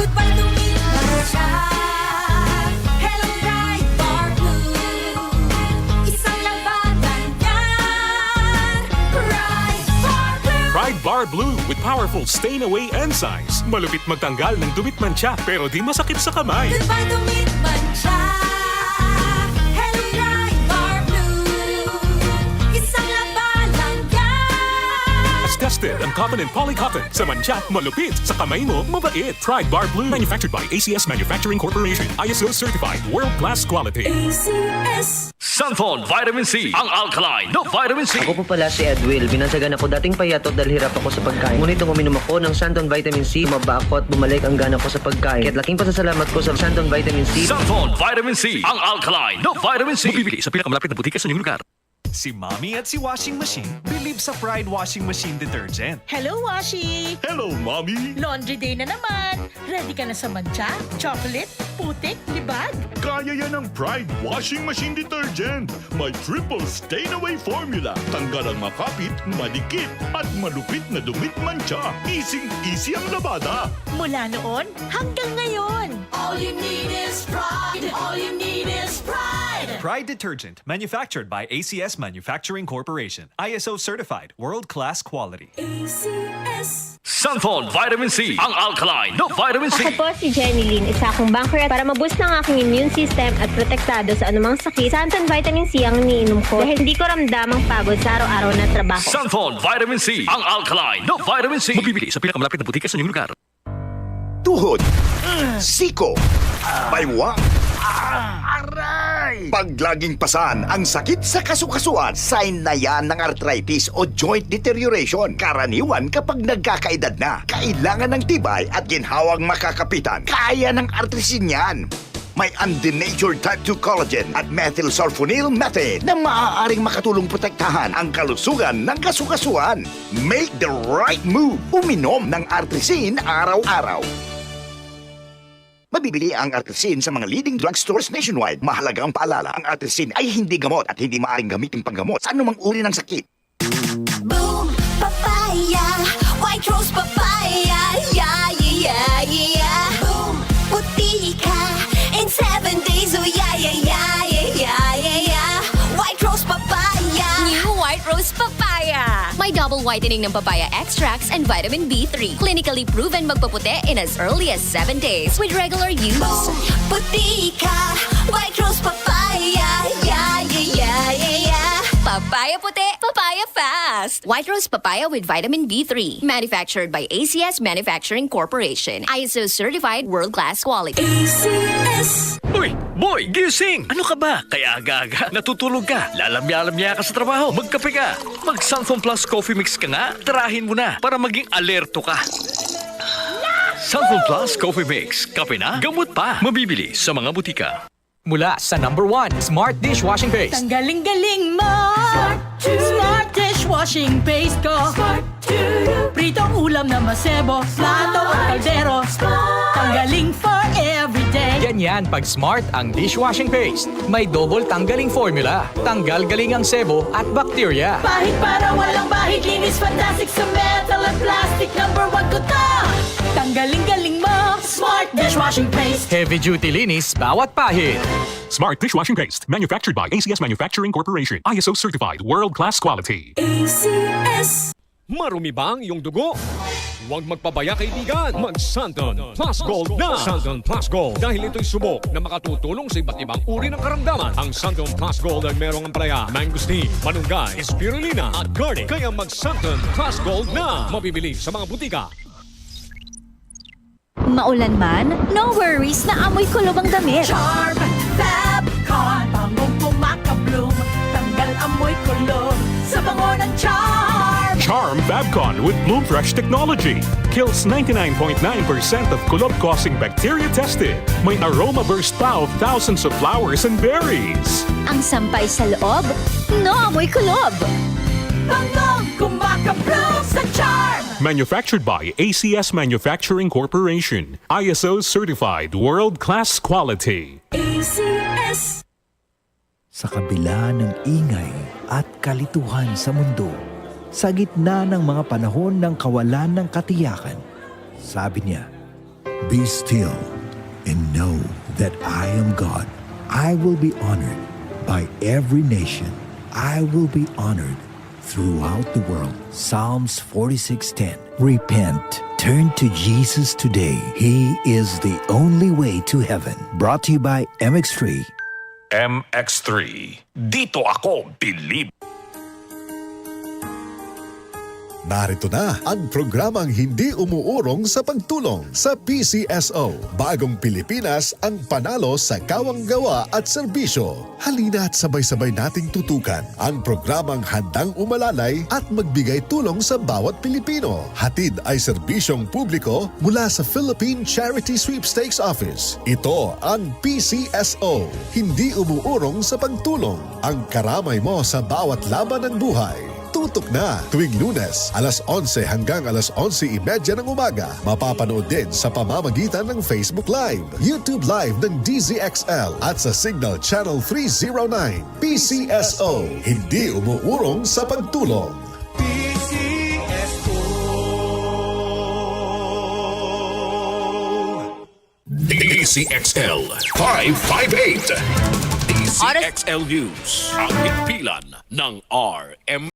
Goodbye dumi mancha. Hello Pride Bar Blue. Isang labanan yan. Pride Bar Blue. Pride Bar Blue with powerful stain-away enzymes. Malupit magtanggal ng dumit mancha pero di masakit sa kamay. Goodbye dumi mancha. Hello Pride Bar Blue. Isang labanan yan. As tested ang cotton and polycotton. Sa mancha, malupit. Sa kamay mo, mabait. Pride Bar Blue. Manufactured by ACS Manufacturing Corporation. ISO certified. World-class quality. ACS. Santon Vitamin C, ang alkaline na vitamin C. Ako po pala si Edwil. Binansagan ako dating payatot dahil hirap ako sa pagkain. Ngunit nung uminom ako ng Santon Vitamin C, maba ako at bumalik ang gana ko sa pagkain. Kaya't laking pasasalamat ko sa Santon Vitamin C. Santon Vitamin C, ang alkaline na vitamin C. Mabibili sa pinakamalapit na butika sa inyong lugar. Si Mommy at si Washing Machine believe sa Pride Washing Machine Detergent. Hello, Washi! Hello, Mommy! Laundry day na naman. Ready ka na sa mancha, chocolate, putik, libag? Kaya yan ang Pride Washing Machine Detergent. May triple stain-away formula. Tanggal ang makapit, madikit, at malupit na dumit mancha. Easy ang labada. Mula noon hanggang ngayon. All you need is pride. All you need is pride. Pride Detergent, manufactured by ACS Manufacturing Corporation. ISO certified, world-class quality. ACS. Santon Vitamin C, ang alkaline na vitamin C. Ako po si Jenny Lynn, isa akong banker para maboost ng aking immune system at protektado sa anumang sakit. Santon Vitamin C ang iniinom ko dahil hindi ko ramdam ang pagod sa araw-araw na trabaho. Santon Vitamin C, ang alkaline na vitamin C. Mabibili sa pinakamalapit na butika sa inyong lugar. Tuhod, siko, baywang, pag laging pasan ang sakit sa kasukasuan, sign na yan ng arthritis o joint deterioration. Karaniwan kapag nagkakaedad na, kailangan ng tibay at ginhawang makakapitan. Kaya ng artrisin yan. May undenatured type 2 collagen at methylsulfonyl methane na maaaring makatulong protektahan ang kalusugan ng kasukasuan. Make the right move. Uminom ng artrisin araw-araw. Mabibili ang artrisin sa mga leading drugstores nationwide. Mahalaga ang paalala, ang artrisin ay hindi gamot at hindi maaaring gamitin panggamot sa anumang uri ng sakit. Boom, papaya. White rose papaya. Yeah, yeah, yeah. Boom, puti ka. In 7 days, oh yeah, yeah, yeah, yeah, yeah, yeah, yeah. White rose papaya. New White Rose Papaya. May double whitening ng papaya extracts and vitamin B3. Clinically proven magpaputi in as early as 7 days with regular use. Boom, puti ka. White rose papaya. Yeah, yeah, yeah, yeah, yeah. Papaya puti, papaya fast. White Rose Papaya with vitamin B3. Manufactured by ACS Manufacturing Corporation. ISO certified world-class quality. ACS. Uy, boy, gising! Ano ka ba? Kaya aga-aga, natutulog ka. Lalamya-lamya ka sa trabaho. Magkape ka. Mag-Santon Plus Coffee Mix ka nga. Tirahin mo na para maging alerto ka. Santon Plus Coffee Mix. Kape na, gamot pa. Mabibili sa mga butika. Mula sa #1 Smart Dishwashing Paste. Ang galing-galing mo! Smart dishwashing paste ko. Pritong ulam na masebo, plato at kaldero. Tanggaling for everyday. Ganyan pag Smart ang dishwashing paste. May double tanggaling formula. Tanggal galing ang sebo at bakterya. Bahid para walang bahid, linis fantastic sa metal at plastic. #1 ko to! Tanggaling-galing mo! Smart dishwashing paste. Heavy duty linis bawat pahid. Smart Dishwashing Paste. Manufactured by ACS Manufacturing Corporation. ISO certified. World-class quality. ACS. Marumi ba ang iyong dugo? Huwag magpabaya kaibigan. Mag-Santon Plus Gold na. Santon Plus Gold. Dahil ito'y subok na makatutulong sa iba't ibang uri ng karamdaman. Ang Santon Plus Gold ay merong ampalaya, mangosteen, manunggay, spirulina at garlic. Kaya mag-Santon Plus Gold na. Mabibili sa mga butika. Maulan man, no worries na amoy kulob ang damit. Charm, Fabcon, bangong pumakabloom. Tanggal amoy kulo sa bango ng Charm. Charm Fabcon with Bloom Fresh technology. Kills 99.9% of kulob-causing bacteria tested. May aroma burst pa of thousands of flowers and berries. Ang sampay sa loob, no amoy kulob. Bangong kumakabloom sa Charm. Manufactured by ACS Manufacturing Corporation. ISO certified world-class quality. ACS. Sa kabila ng ingay at kalituhan sa mundo, sa gitna ng mga panahon ng kawalan ng katiyakan, sabi niya, Be still and know that I am God. I will be honored by every nation. I will be honored throughout the world. Psalms 46:10. Repent. Turn to Jesus today. He is the only way to heaven. Brought to you by MX3. MX3. Dito ako believe. Narito na ang programang hindi umuurong sa pagtulong sa PCSO. Bagong Pilipinas ang panalo sa kawang-gawa at serbisyo. Halina at sabay-sabay nating tutukan ang programang handang umalalay at magbigay tulong sa bawat Pilipino. Hatid ay serbisyong publiko mula sa Philippine Charity Sweepstakes Office. Ito ang PCSO. Hindi umuurong sa pagtulong. Ang karamay mo sa bawat laban ng buhay. Tutok na tuwing Lunes, alas 11 hanggang alas 11:30 ng umaga. Mapapanood din sa pamamagitan ng Facebook Live, YouTube Live ng DZXL at sa Signal Channel 309. PCSO, hindi umuurong sa pagtulong. DZXL 558. DZXL News. Ang himpilan ng RM.